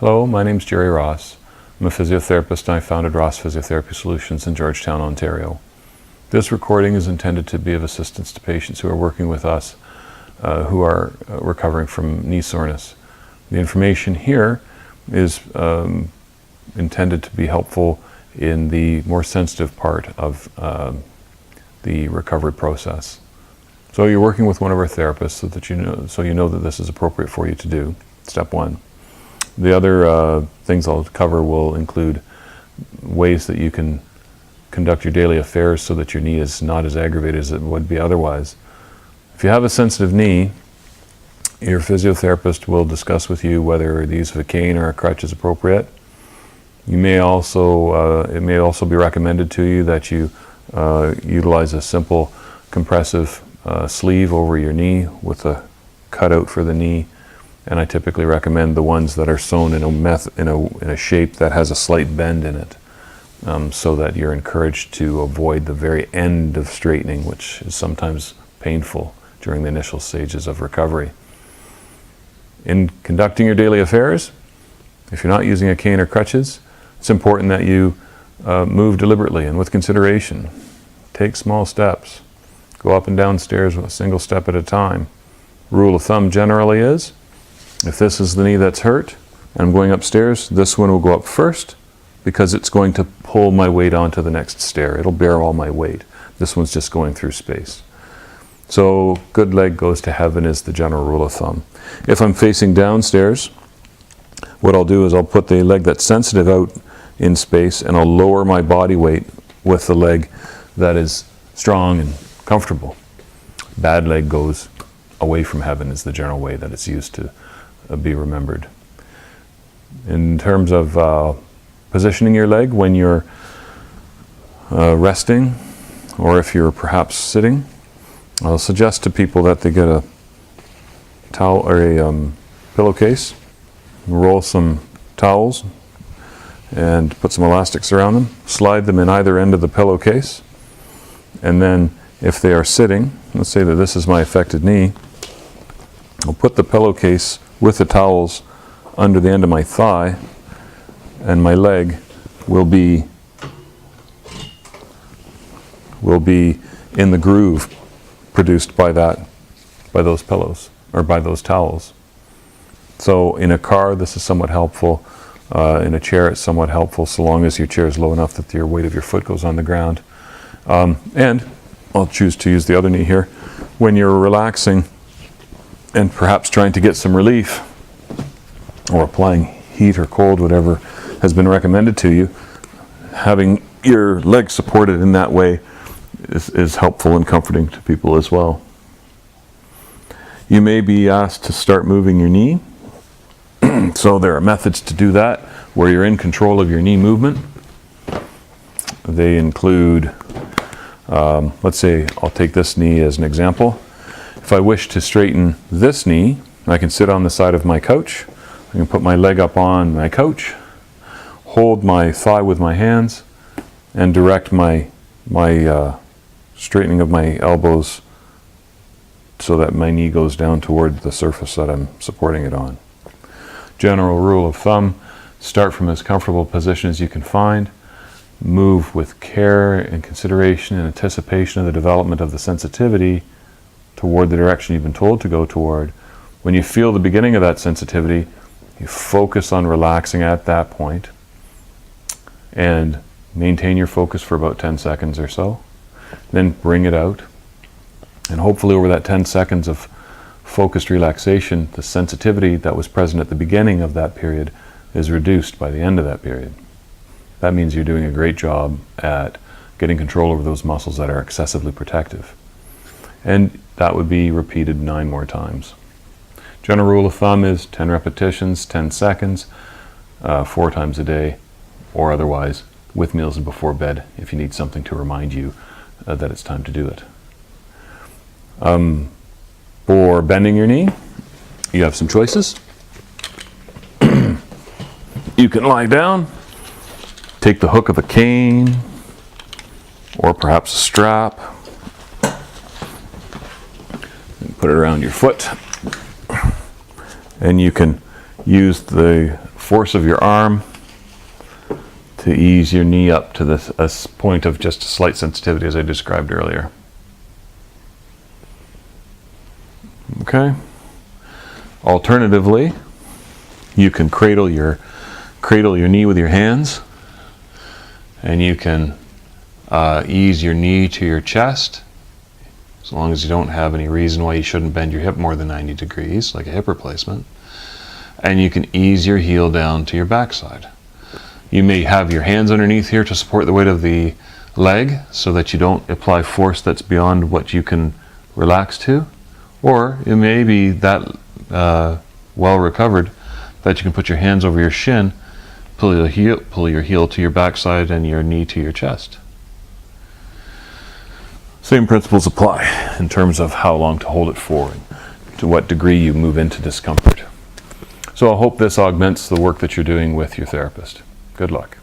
Hello, my name is Gerry Ross. I'm a physiotherapist and I founded Ross Physiotherapy Solutions in Georgetown, Ontario. This recording is intended to be of assistance to patients who are working with us who are recovering from knee soreness. The information here is intended to be helpful in the more sensitive part of the recovery process. So you're working with one of our therapists so you know that this is appropriate for you to do. Step one. The other things I'll cover will include ways that you can conduct your daily affairs so that your knee is not as aggravated as it would be otherwise. If you have a sensitive knee, your physiotherapist will discuss with you whether the use of a cane or a crutch is appropriate. You may also, it may also be recommended to you that you utilize a simple compressive sleeve over your knee with a cutout for the knee. And I typically recommend the ones that are sewn in a shape that has a slight bend in it, so that you're encouraged to avoid the very end of straightening, which is sometimes painful during the initial stages of recovery. In conducting your daily affairs, if you're not using a cane or crutches, it's important that you move deliberately and with consideration. Take small steps. Go up and down stairs with a single step at a time. Rule of thumb generally is, if this is the knee that's hurt, and I'm going upstairs, this one will go up first because it's going to pull my weight onto the next stair. It'll bear all my weight. This one's just going through space. So good leg goes to heaven is the general rule of thumb. If I'm facing downstairs, what I'll do is I'll put the leg that's sensitive out in space and I'll lower my body weight with the leg that is strong and comfortable. Bad leg goes away from heaven is the general way that it's used to be remembered. In terms of positioning your leg when you're resting, or if you're perhaps sitting, I'll suggest to people that they get a towel or a pillowcase, roll some towels and put some elastics around them, slide them in either end of the pillowcase, and then if they are sitting, let's say that this is my affected knee, I'll put the pillowcase with the towels under the end of my thigh, and my leg will be in the groove produced by those pillows or by those towels. So in a car this is somewhat helpful. In a chair it's somewhat helpful so long as your chair is low enough that your weight of your foot goes on the ground. And I'll choose to use the other knee here. When you're relaxing and perhaps trying to get some relief or applying heat or cold, whatever has been recommended to you, having your leg supported in that way is helpful and comforting to people as well. You may be asked to start moving your knee. So there are methods to do that where you're in control of your knee movement. They include, let's say I'll take this knee as an example. If I wish to straighten this knee, I can sit on the side of my couch. I can put my leg up on my couch, hold my thigh with my hands, and direct my straightening of my elbows so that my knee goes down toward the surface that I'm supporting it on. General rule of thumb, start from as comfortable a position as you can find. Move with care and consideration and anticipation of the development of the sensitivity toward the direction you've been told to go toward. When you feel the beginning of that sensitivity, you focus on relaxing at that point and maintain your focus for about 10 seconds or so. Then bring it out. And hopefully over that 10 seconds of focused relaxation, the sensitivity that was present at the beginning of that period is reduced by the end of that period. That means you're doing a great job at getting control over those muscles that are excessively protective. And that would be repeated 9 more times. General rule of thumb is 10 repetitions, 10 seconds, 4 times a day, or otherwise with meals and before bed if you need something to remind you that it's time to do it. For bending your knee, you have some choices. You can lie down, take the hook of a cane, or perhaps a strap, put it around your foot, and you can use the force of your arm to ease your knee up to this point of just slight sensitivity as I described earlier. Okay. Alternatively, you can cradle your knee with your hands, and you can ease your knee to your chest, as long as you don't have any reason why you shouldn't bend your hip more than 90 degrees, like a hip replacement. And you can ease your heel down to your backside. You may have your hands underneath here to support the weight of the leg so that you don't apply force that's beyond what you can relax to. Or it may be that well recovered that you can put your hands over your shin, pull your heel to your backside and your knee to your chest. Same principles apply in terms of how long to hold it for and to what degree you move into discomfort. So I hope this augments the work that you're doing with your therapist. Good luck.